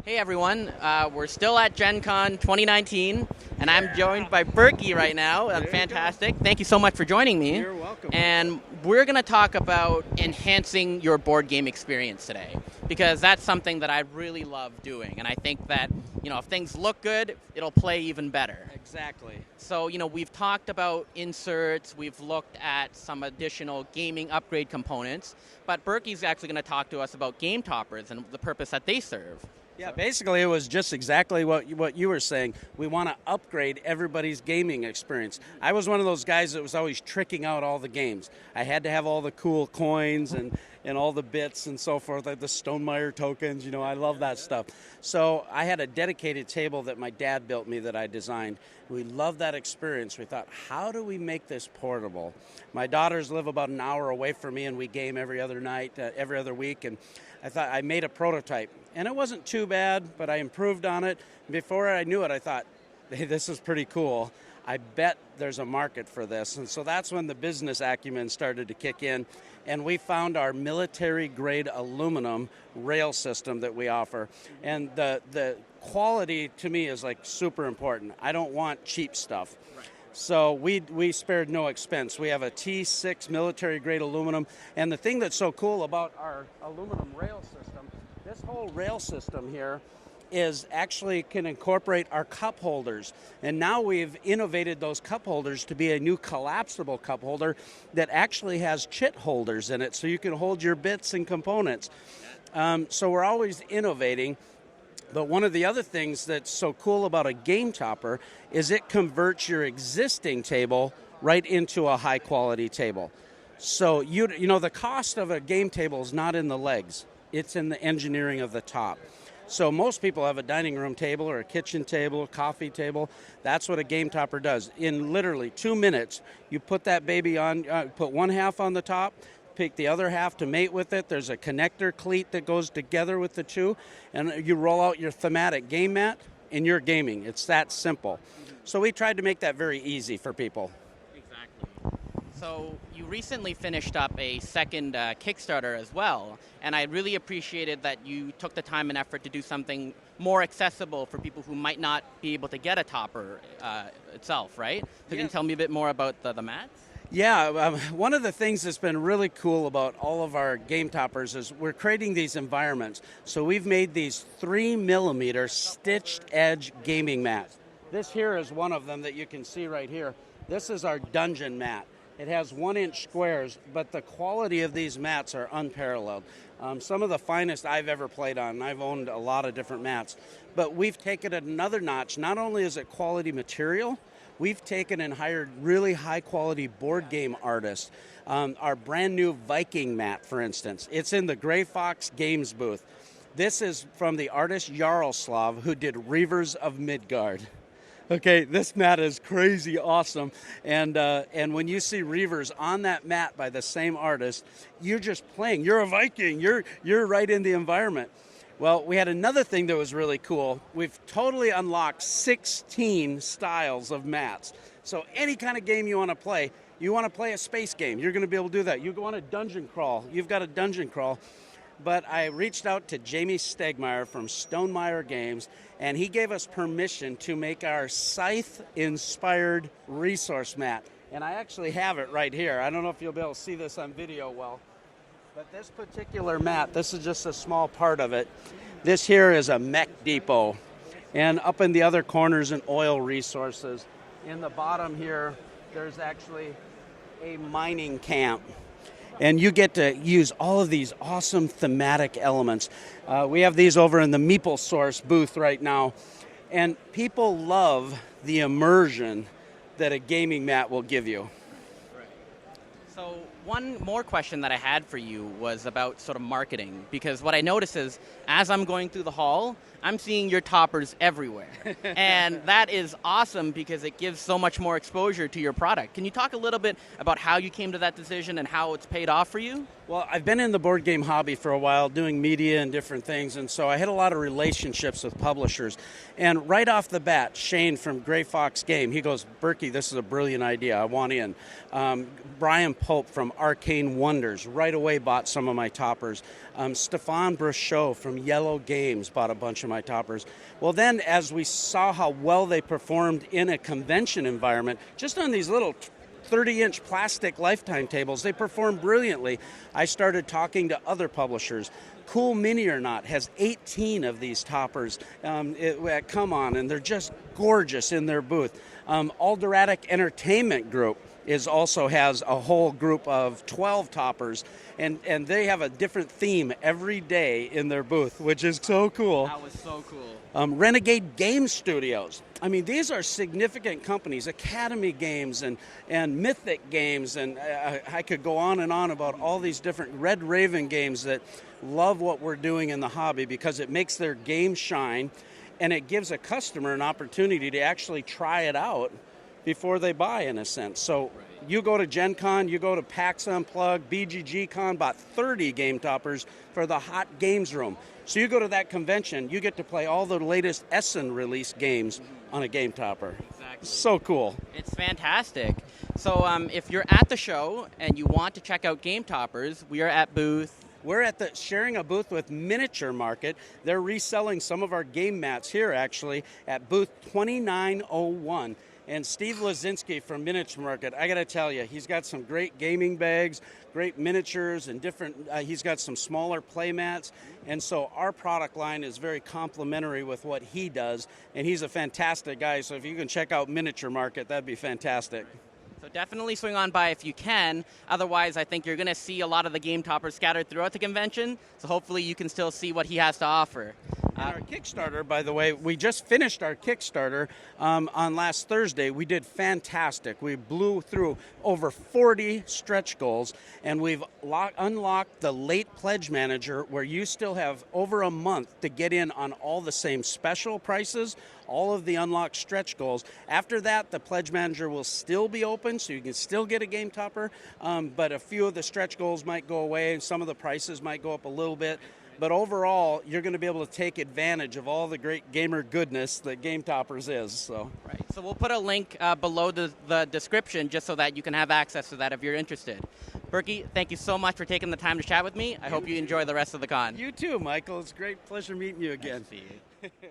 Hey everyone, we're still at Gen Con 2019, and I'm joined by Burky right now. Fantastic. Thank you so much for joining me. You're welcome. And we're going to talk about enhancing your board game experience today, because that's something that I really love doing. And I think that, if things look good, it'll play even better. Exactly. So, we've talked about inserts, we've looked at some additional gaming upgrade components, but Burky's actually going to talk to us about game toppers and the purpose that they serve. Yeah, basically it was just exactly what you were saying. We want to upgrade everybody's gaming experience. I was one of those guys that was always tricking out all the games. I had to have all the cool coins and all the bits and so forth, like the Stonemaier tokens. I love that stuff. So I had a dedicated table that my dad built me that I designed. We loved that experience. We thought, how do we make this portable? My daughters live about an hour away from me, and we game every other night, every other week, and I made a prototype. And it wasn't too bad, but I improved on it. Before I knew it, I thought, hey, this is pretty cool. I bet there's a market for this. And so that's when the business acumen started to kick in. And we found our military-grade aluminum rail system that we offer. And the quality, to me, is like super important. I don't want cheap stuff. Right. So we spared no expense. We have a T6 military-grade aluminum. And the thing that's so cool about our aluminum rail system, this whole rail system here is actually can incorporate our cup holders. And now we've innovated those cup holders to be a new collapsible cup holder that actually has chit holders in it, so you can hold your bits and components. So we're always innovating. But one of the other things that's so cool about a game topper is it converts your existing table right into a high quality table. So the cost of a game table is not in the legs. It's in the engineering of the top. So most people have a dining room table or a kitchen table, a coffee table. That's what a game topper does. In literally 2 minutes, you put that baby on, put one half on the top, pick the other half to mate with it. There's a connector cleat that goes together with the two, and you roll out your thematic game mat, and you're gaming. It's that simple. So we tried to make that very easy for people. Exactly. So you recently finished up a second Kickstarter as well, and I really appreciated that you took the time and effort to do something more accessible for people who might not be able to get a topper itself, right? So Can you tell me a bit more about the mats? Yeah, one of the things that's been really cool about all of our game toppers is we're creating these environments. So we've made these 3mm stitched edge gaming mats. This here is one of them that you can see right here. This is our dungeon mat. It has 1-inch squares, but the quality of these mats are unparalleled. Some of the finest I've ever played on, and I've owned a lot of different mats. But we've taken it another notch. Not only is it quality material, we've taken and hired really high-quality board game artists. Our brand new Viking mat, for instance, it's in the Gray Fox Games booth. This is from the artist Jaroslav, who did Reavers of Midgard. Okay, this mat is crazy awesome, and when you see Reavers on that mat by the same artist, you're just playing. You're a Viking. You're right in the environment. Well, we had another thing that was really cool. We've totally unlocked 16 styles of mats. So any kind of game you want to play a space game, you're going to be able to do that. You want a dungeon crawl, you've got a dungeon crawl. But I reached out to Jamie Stegmaier from Stonemaier Games, and he gave us permission to make our Scythe-inspired resource mat. And I actually have it right here. I don't know if you'll be able to see this on video well. But this particular mat, this is just a small part of it. This here is a mech depot. And up in the other corners, an oil resources. In the bottom here, there's actually a mining camp. And you get to use all of these awesome thematic elements. We have these over in the Meeple Source booth right now. And people love the immersion that a gaming mat will give you. Right. So one more question that I had for you was about sort of marketing, because what I notice is as I'm going through the hall, I'm seeing your toppers everywhere. And that is awesome because it gives so much more exposure to your product. Can you talk a little bit about how you came to that decision and how it's paid off for you? Well, I've been in the board game hobby for a while, doing media and different things, and so I had a lot of relationships with publishers. And right off the bat, Shane from Gray Fox Game, he goes, Burky, this is a brilliant idea. I want in. Brian Pope from Arcane Wonders right away bought some of my toppers. Stefan Brachot from Yellow Games bought a bunch of my toppers. Well, then as we saw how well they performed in a convention environment, just on these little 30-inch plastic lifetime tables, they perform brilliantly. I started talking to other publishers. Cool Mini or Not has 18 of these toppers at Come On, and they're just gorgeous in their booth. Alderatic Entertainment Group also has a whole group of 12 toppers, and they have a different theme every day in their booth, which is so cool. That was so cool. Renegade Game Studios. I mean, these are significant companies, Academy Games and Mythic Games, and I could go on and on about all these different Red Raven games that love what we're doing in the hobby because it makes their game shine, and it gives a customer an opportunity to actually try it out before they buy, in a sense. So you go to Gen Con, you go to PAX Unplugged, BGG Con, bought 30 game toppers for the Hot Games Room. So you go to that convention, you get to play all the latest Essen release games on a game topper. Exactly. So cool. It's fantastic. So if you're at the show and you want to check out game toppers, we are at booth. We're at sharing a booth with Miniature Market. They're reselling some of our game mats here, actually, at booth 2901. And Steve Lazinski from Miniature Market, I got to tell you, he's got some great gaming bags, great miniatures, and different. He's got some smaller play mats. And so our product line is very complementary with what he does. And he's a fantastic guy. So if you can check out Miniature Market, that'd be fantastic. So definitely swing on by if you can. Otherwise, I think you're going to see a lot of the game toppers scattered throughout the convention. So hopefully you can still see what he has to offer. And our Kickstarter, by the way, we just finished our Kickstarter on last Thursday. We did fantastic. We blew through over 40 stretch goals, and we've unlocked the late pledge manager where you still have over a month to get in on all the same special prices, all of the unlocked stretch goals. After that, the pledge manager will still be open, so you can still get a game topper, but a few of the stretch goals might go away, and some of the prices might go up a little bit. But overall, you're going to be able to take advantage of all the great gamer goodness that Game Toppers is. So. Right. So we'll put a link below the description just so that you can have access to that if you're interested. Burky, thank you so much for taking the time to chat with me. I hope you enjoy the rest of the con. You too, Michael. It's a great pleasure meeting you again. Nice to see you.